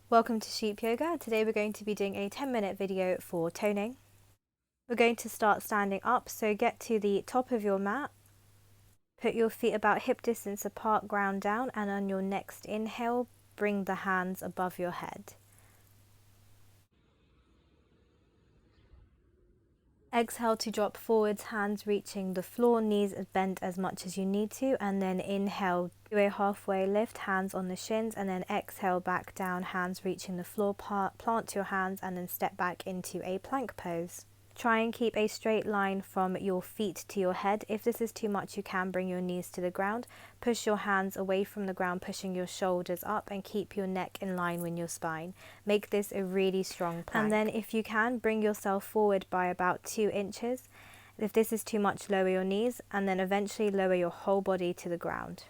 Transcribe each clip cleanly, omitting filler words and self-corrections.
Welcome to SheepYoga. Today we're going to be doing a 10-minute video for toning. We're going to start standing up, so get to the top of your mat. Put your feet about hip distance apart, ground down, and on your next inhale, bring the hands above your head. Exhale to drop forwards, hands reaching the floor, knees bent as much as you need to, and then inhale, do a halfway lift, hands on the shins, and then exhale back down, hands reaching the floor, plant your hands and then step back into a plank pose. Try and keep a straight line from your feet to your head. If this is too much, you can bring your knees to the ground. Push your hands away from the ground, pushing your shoulders up, and keep your neck in line with your spine. Make this a really strong plank. And then if you can, bring yourself forward by about 2 inches. If this is too much, lower your knees, and then eventually lower your whole body to the ground.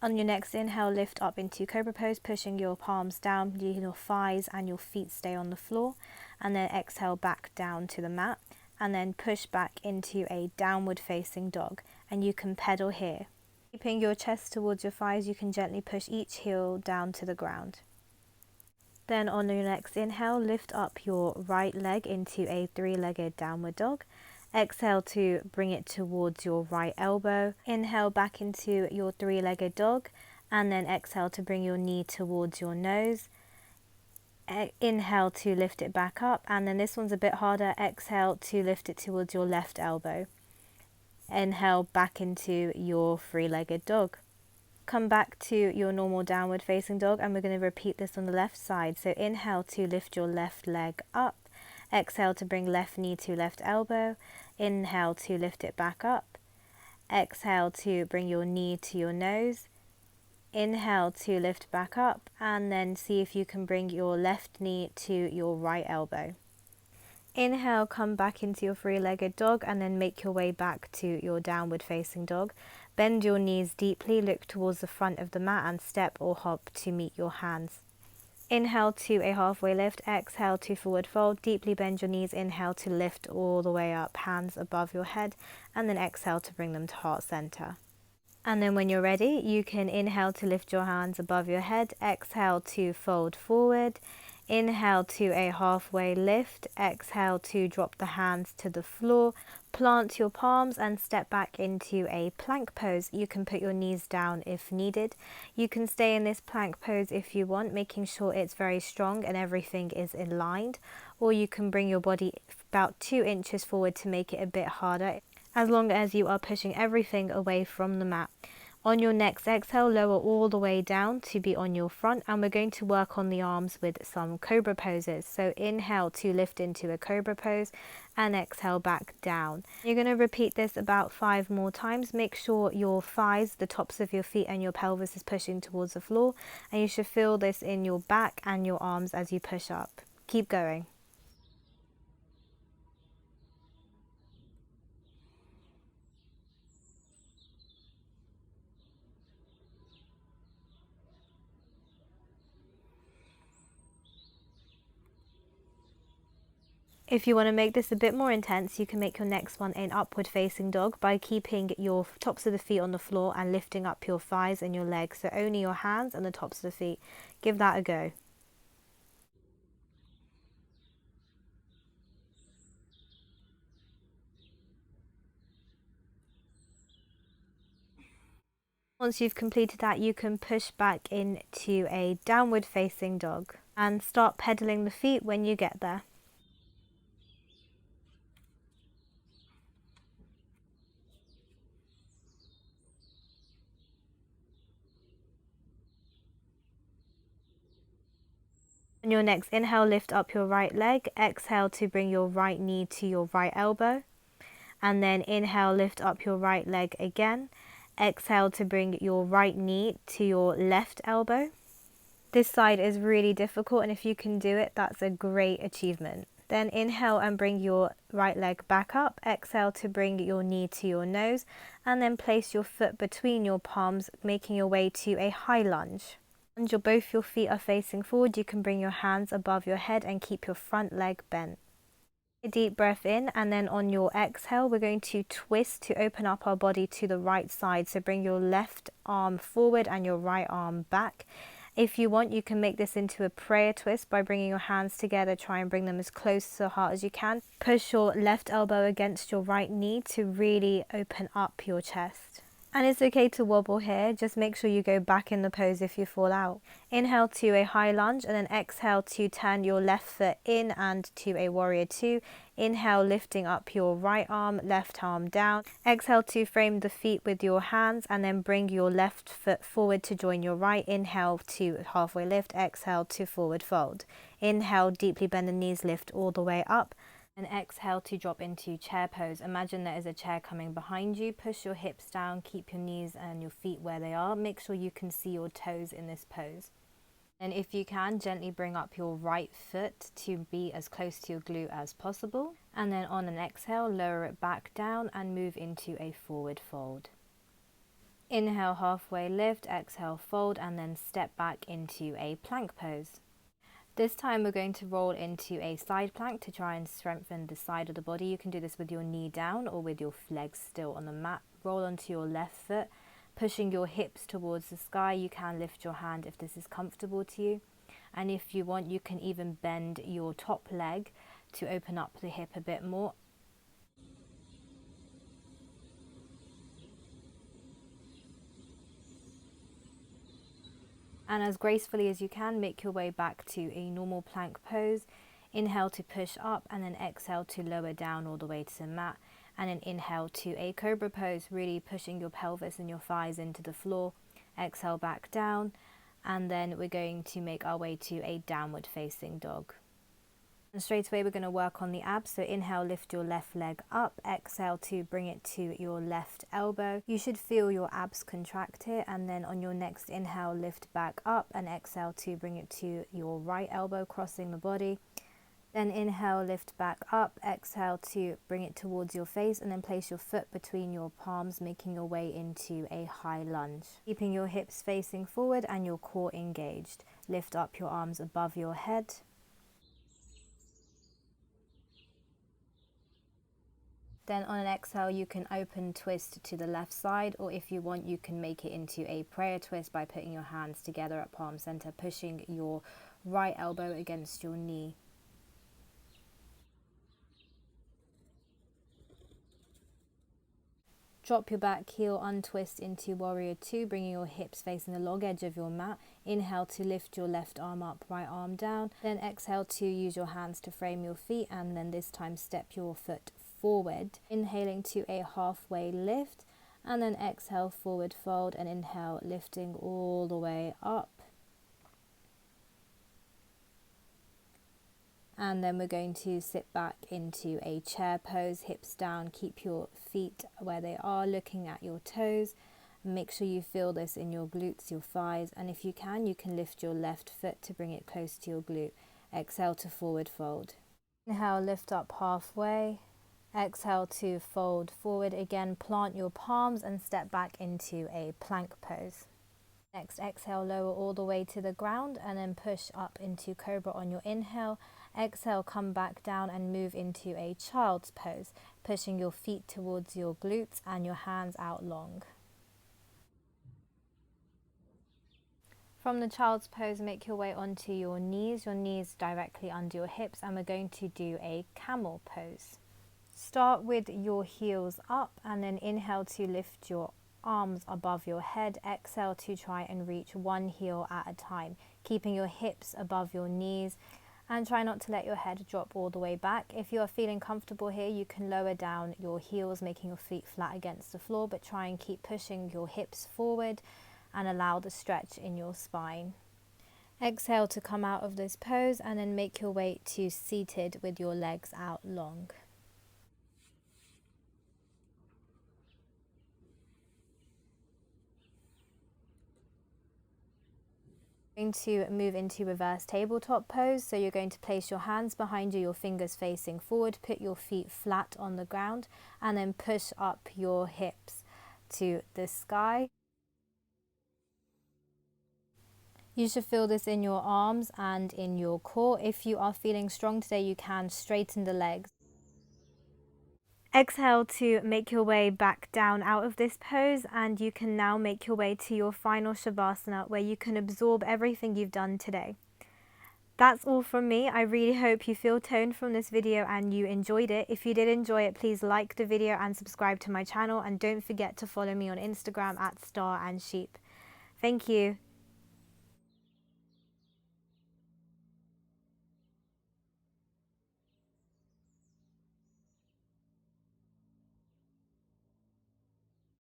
On your next inhale, lift up into Cobra Pose, pushing your palms down, your thighs and your feet stay on the floor, and then exhale back down to the mat, and then push back into a downward facing dog, and you can pedal here. Keeping your chest towards your thighs, you can gently push each heel down to the ground. Then on your next inhale, lift up your right leg into a 3-legged downward dog. Exhale to bring it towards your right elbow. Inhale back into your 3-legged dog, and then exhale to bring your knee towards your nose. Inhale to lift it back up, and then this one's a bit harder. Exhale to lift it towards your left elbow. Inhale back into your 3-legged dog. Come back to your normal downward facing dog, and we're going to repeat this on the left side. So inhale to lift your left leg up. Exhale to bring left knee to left elbow. Inhale to lift it back up. Exhale to bring your knee to your nose. Inhale to lift back up, and then see if you can bring your left knee to your right elbow. Inhale, come back into your 3-legged dog, and then make your way back to your downward facing dog. Bend your knees deeply, look towards the front of the mat, and step or hop to meet your hands. Inhale to a halfway lift, exhale to forward fold, deeply bend your knees, inhale to lift all the way up, hands above your head, and then exhale to bring them to heart center. And then when you're ready, you can inhale to lift your hands above your head, exhale to fold forward, inhale to a halfway lift, exhale to drop the hands to the floor, plant your palms and step back into a plank pose. You can put your knees down if needed. You can stay in this plank pose if you want, making sure it's very strong and everything is aligned, or you can bring your body about 2 inches forward to make it a bit harder, as long as you are pushing everything away from the mat. On your next exhale, lower all the way down to be on your front, and we're going to work on the arms with some Cobra poses. So inhale to lift into a Cobra pose, and exhale back down. You're going to repeat this about 5 more times. Make sure your thighs, the tops of your feet and your pelvis is pushing towards the floor, and you should feel this in your back and your arms as you push up. Keep going. If you want to make this a bit more intense, you can make your next one an upward facing dog by keeping your tops of the feet on the floor and lifting up your thighs and your legs, so only your hands and the tops of the feet. Give that a go. Once you've completed that, you can push back into a downward facing dog and start pedaling the feet when you get there. On your next inhale, lift up your right leg. Exhale to bring your right knee to your right elbow. And then inhale, lift up your right leg again. Exhale to bring your right knee to your left elbow. This side is really difficult, and if you can do it, that's a great achievement. Then inhale and bring your right leg back up. Exhale to bring your knee to your nose, and then place your foot between your palms, making your way to a high lunge. Once both your feet are facing forward, you can bring your hands above your head and keep your front leg bent. A deep breath in, and then on your exhale, we're going to twist to open up our body to the right side. So bring your left arm forward and your right arm back. If you want, you can make this into a prayer twist by bringing your hands together. Try and bring them as close to the heart as you can. Push your left elbow against your right knee to really open up your chest. And it's okay to wobble here, just make sure you go back in the pose if you fall out. Inhale to a high lunge and then exhale to turn your left foot in and to a warrior two. Inhale, lifting up your right arm, left arm down. Exhale to frame the feet with your hands and then bring your left foot forward to join your right. Inhale to halfway lift, exhale to forward fold. Inhale, deeply bend the knees, lift all the way up. And exhale to drop into chair pose. Imagine there is a chair coming behind you. Push your hips down, keep your knees and your feet where they are. Make sure you can see your toes in this pose. And if you can, gently bring up your right foot to be as close to your glute as possible. And then on an exhale, lower it back down and move into a forward fold. Inhale, halfway lift, exhale, fold, and then step back into a plank pose. This time we're going to roll into a side plank to try and strengthen the side of the body. You can do this with your knee down or with your legs still on the mat. Roll onto your left foot, pushing your hips towards the sky. You can lift your hand if this is comfortable to you. And if you want, you can even bend your top leg to open up the hip a bit more. And as gracefully as you can, make your way back to a normal plank pose. Inhale to push up and then exhale to lower down all the way to the mat. And then inhale to a Cobra Pose, really pushing your pelvis and your thighs into the floor. Exhale back down. And then we're going to make our way to a downward facing dog. And straight away we're going to work on the abs. So inhale, lift your left leg up. Exhale to bring it to your left elbow. You should feel your abs contract here. And then on your next inhale, lift back up and exhale to bring it to your right elbow, crossing the body. Then inhale, lift back up. Exhale to bring it towards your face and then place your foot between your palms, making your way into a high lunge. Keeping your hips facing forward and your core engaged. Lift up your arms above your head. Then on an exhale, you can open twist to the left side, or if you want, you can make it into a prayer twist by putting your hands together at palm center, pushing your right elbow against your knee. Drop your back heel, untwist into warrior two, bringing your hips facing the log edge of your mat. Inhale to lift your left arm up, right arm down. Then exhale to use your hands to frame your feet, and then this time step your foot forward. Inhaling to a halfway lift, and then exhale, forward fold, and inhale, lifting all the way up. And then we're going to sit back into a chair pose, hips down, keep your feet where they are, looking at your toes. Make sure you feel this in your glutes, your thighs, and if you can lift your left foot to bring it close to your glute. Exhale to forward fold. Inhale, lift up halfway. Exhale to fold forward again, plant your palms and step back into a plank pose. Next, exhale, lower all the way to the ground and then push up into Cobra on your inhale. Exhale, come back down and move into a child's pose, pushing your feet towards your glutes and your hands out long. From the child's pose, make your way onto your knees directly under your hips, and we're going to do a camel pose. Start with your heels up and then inhale to lift your arms above your head. Exhale to try and reach one heel at a time, keeping your hips above your knees, and try not to let your head drop all the way back. If you are feeling comfortable here, you can lower down your heels, making your feet flat against the floor, but try and keep pushing your hips forward and allow the stretch in your spine. Exhale to come out of this pose and then make your way to seated with your legs out long. Going to move into reverse tabletop pose. So you're going to place your hands behind you, your fingers facing forward, put your feet flat on the ground, and then push up your hips to the sky. You should feel this in your arms and in your core. If you are feeling strong today, you can straighten the legs. Exhale to make your way back down out of this pose, and you can now make your way to your final Shavasana where you can absorb everything you've done today. That's all from me. I really hope you feel toned from this video and you enjoyed it. If you did enjoy it, please like the video and subscribe to my channel, and don't forget to follow me on Instagram at @StarAndSheep. Thank you.